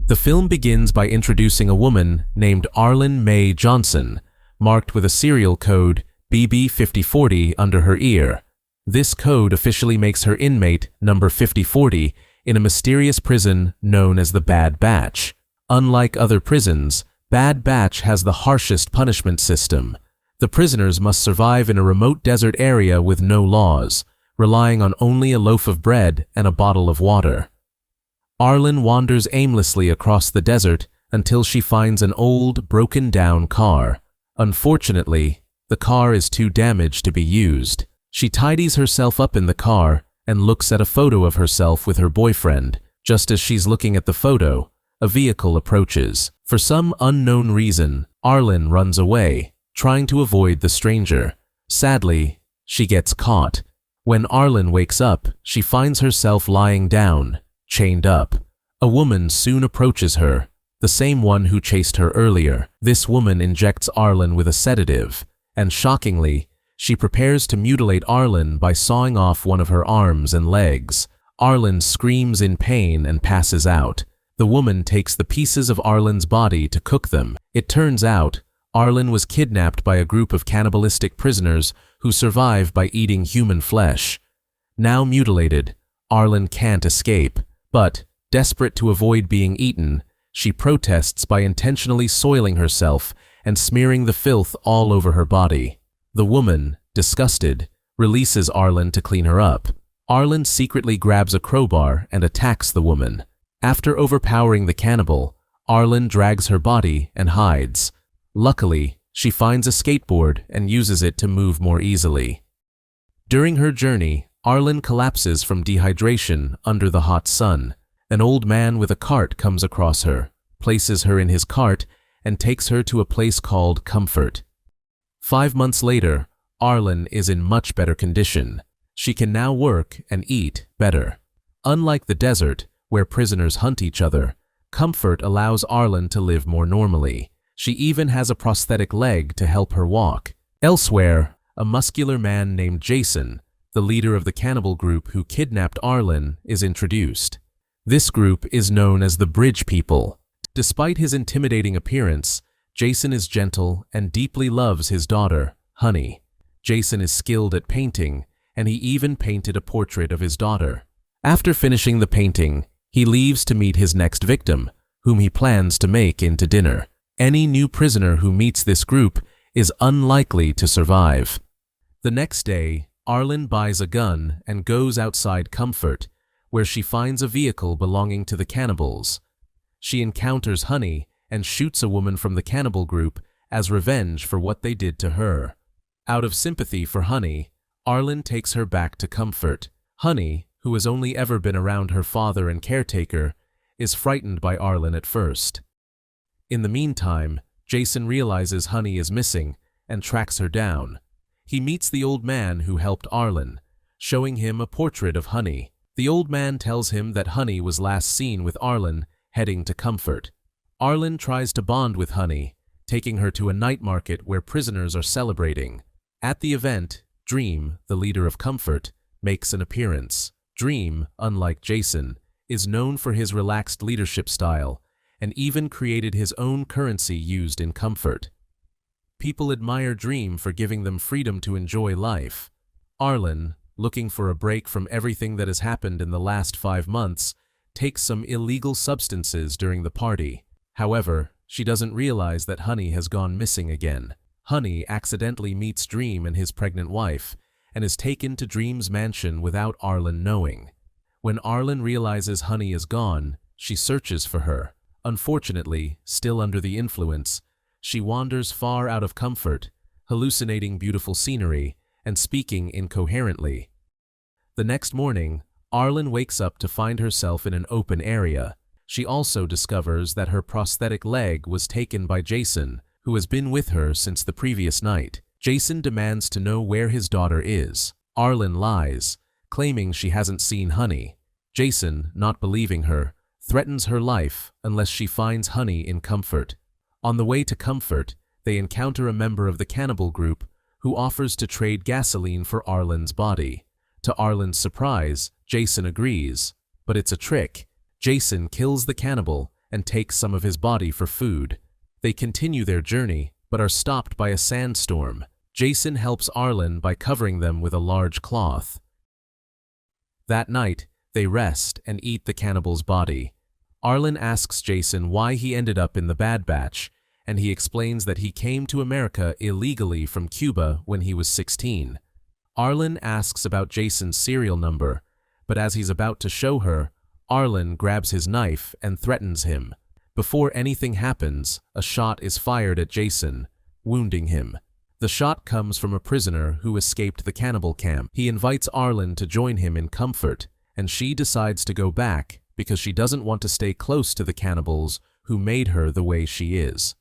The film begins by introducing a woman named Arlen Mae Johnson, marked with a serial code BB5040 under her ear. This code officially makes her inmate number 5040 in a mysterious prison known as the Bad Batch. Unlike other prisons, Bad Batch has the harshest punishment system. The prisoners must survive in a remote desert area with no laws, relying on only a loaf of bread and a bottle of water. Arlen wanders aimlessly across the desert until she finds an old, broken-down car. Unfortunately, the car is too damaged to be used. She tidies herself up in the car and looks at a photo of herself with her boyfriend. Just as she's looking at the photo, a vehicle approaches. For some unknown reason, Arlen runs away, trying to avoid the stranger. Sadly, she gets caught. When Arlen wakes up, she finds herself lying down, chained up. A woman soon approaches her, the same one who chased her earlier. This woman injects Arlen with a sedative, and shockingly, she prepares to mutilate Arlen by sawing off one of her arms and legs. Arlen screams in pain and passes out. The woman takes the pieces of Arlen's body to cook them. It turns out, Arlen was kidnapped by a group of cannibalistic prisoners who survive by eating human flesh. Now mutilated, Arlen can't escape. But, desperate to avoid being eaten, she protests by intentionally soiling herself and smearing the filth all over her body. The woman, disgusted, releases Arlen to clean her up. Arlen secretly grabs a crowbar and attacks the woman. After overpowering the cannibal, Arlen drags her body and hides. Luckily, she finds a skateboard and uses it to move more easily. During her journey, Arlen collapses from dehydration under the hot sun. An old man with a cart comes across her, places her in his cart, and takes her to a place called Comfort. 5 months later, Arlen is in much better condition. She can now work and eat better. Unlike the desert, where prisoners hunt each other, Comfort allows Arlen to live more normally. She even has a prosthetic leg to help her walk. Elsewhere, a muscular man named Jason, the leader of the cannibal group who kidnapped Arlen, is introduced. This group is known as the Bridge People. Despite his intimidating appearance, Jason is gentle and deeply loves his daughter, Honey. Jason is skilled at painting, and he even painted a portrait of his daughter. After finishing the painting, he leaves to meet his next victim, whom he plans to make into dinner. Any new prisoner who meets this group is unlikely to survive. The next day, Arlen buys a gun and goes outside Comfort, where she finds a vehicle belonging to the cannibals. She encounters Honey and shoots a woman from the cannibal group as revenge for what they did to her. Out of sympathy for Honey, Arlen takes her back to Comfort. Honey, who has only ever been around her father and caretaker, is frightened by Arlen at first. In the meantime, Jason realizes Honey is missing and tracks her down. He meets the old man who helped Arlen, showing him a portrait of Honey. The old man tells him that Honey was last seen with Arlen heading to Comfort. Arlen tries to bond with Honey, taking her to a night market where prisoners are celebrating. At the event, Dream, the leader of Comfort, makes an appearance. Dream, unlike Jason, is known for his relaxed leadership style and even created his own currency used in Comfort. People admire Dream for giving them freedom to enjoy life. Arlen, looking for a break from everything that has happened in the last 5 months, takes some illegal substances during the party. However, she doesn't realize that Honey has gone missing again. Honey accidentally meets Dream and his pregnant wife, and is taken to Dream's mansion without Arlen knowing. When Arlen realizes Honey is gone, she searches for her. Unfortunately, still under the influence, she wanders far out of Comfort, hallucinating beautiful scenery and speaking incoherently. The next morning, Arlen wakes up to find herself in an open area. She also discovers that her prosthetic leg was taken by Jason, who has been with her since the previous night. Jason demands to know where his daughter is. Arlen lies, claiming she hasn't seen Honey. Jason, not believing her, threatens her life unless she finds Honey in Comfort. On the way to Comfort, they encounter a member of the cannibal group who offers to trade gasoline for Arlen's body. To Arlen's surprise, Jason agrees, but it's a trick. Jason kills the cannibal and takes some of his body for food. They continue their journey, but are stopped by a sandstorm. Jason helps Arlen by covering them with a large cloth. That night, they rest and eat the cannibal's body. Arlen asks Jason why he ended up in the Bad Batch, and he explains that he came to America illegally from Cuba when he was 16. Arlen asks about Jason's serial number, but as he's about to show her, Arlen grabs his knife and threatens him. Before anything happens, a shot is fired at Jason, wounding him. The shot comes from a prisoner who escaped the cannibal camp. He invites Arlen to join him in Comfort, and she decides to go back because she doesn't want to stay close to the cannibals who made her the way she is.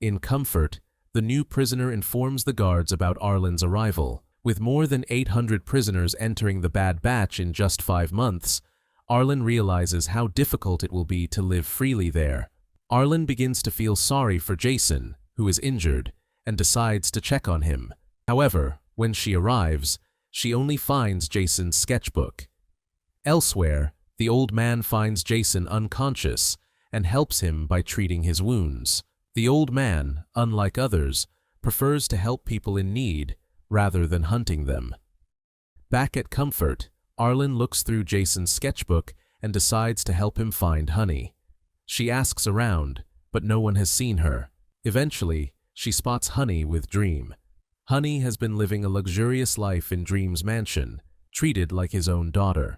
In Comfort, the new prisoner informs the guards about Arlen's arrival. With more than 800 prisoners entering the Bad Batch in just 5 months, Arlen realizes how difficult it will be to live freely there. Arlen begins to feel sorry for Jason, who is injured, and decides to check on him. However, when she arrives, she only finds Jason's sketchbook. Elsewhere, the old man finds Jason unconscious and helps him by treating his wounds. The old man, unlike others, prefers to help people in need rather than hunting them. Back at Comfort, Arlen looks through Jason's sketchbook and decides to help him find Honey. She asks around, but no one has seen her. Eventually, she spots Honey with Dream. Honey has been living a luxurious life in Dream's mansion, treated like his own daughter.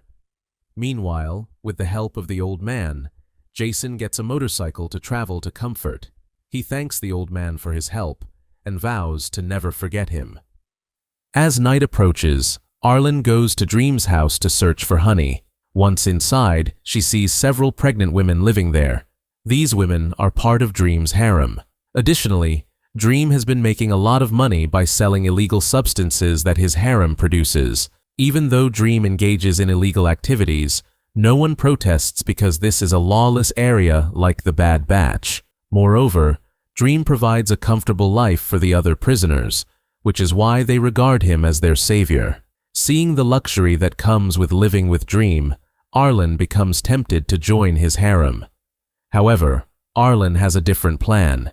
Meanwhile, with the help of the old man, Jason gets a motorcycle to travel to Comfort. He thanks the old man for his help and vows to never forget him. As night approaches, Arlen goes to Dream's house to search for Honey. Once inside, she sees several pregnant women living there. These women are part of Dream's harem. Additionally, Dream has been making a lot of money by selling illegal substances that his harem produces. Even though Dream engages in illegal activities, no one protests because this is a lawless area like the Bad Batch. Moreover, Dream provides a comfortable life for the other prisoners, which is why they regard him as their savior. Seeing the luxury that comes with living with Dream, Arlen becomes tempted to join his harem. However, Arlen has a different plan.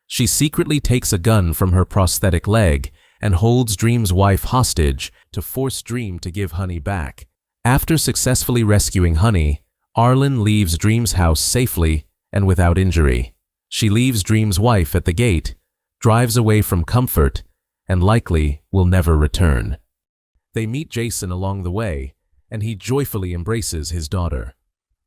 She secretly takes a gun from her prosthetic leg and holds Dream's wife hostage to force Dream to give Honey back. After successfully rescuing Honey, Arlen leaves Dream's house safely and without injury. She leaves Dream's wife at the gate, drives away from Comfort, and likely will never return. They meet Jason along the way, and he joyfully embraces his daughter.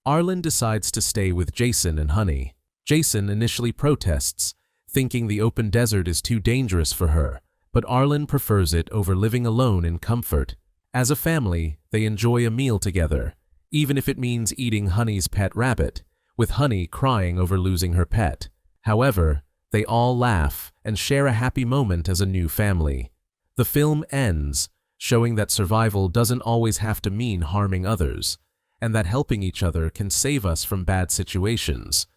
Arlen decides to stay with Jason and Honey. Jason initially protests, thinking the open desert is too dangerous for her, but Arlen prefers it over living alone in Comfort. As a family, they enjoy a meal together, even if it means eating Honey's pet rabbit, with Honey crying over losing her pet. However, they all laugh and share a happy moment as a new family. The film ends, showing that survival doesn't always have to mean harming others, and that helping each other can save us from bad situations.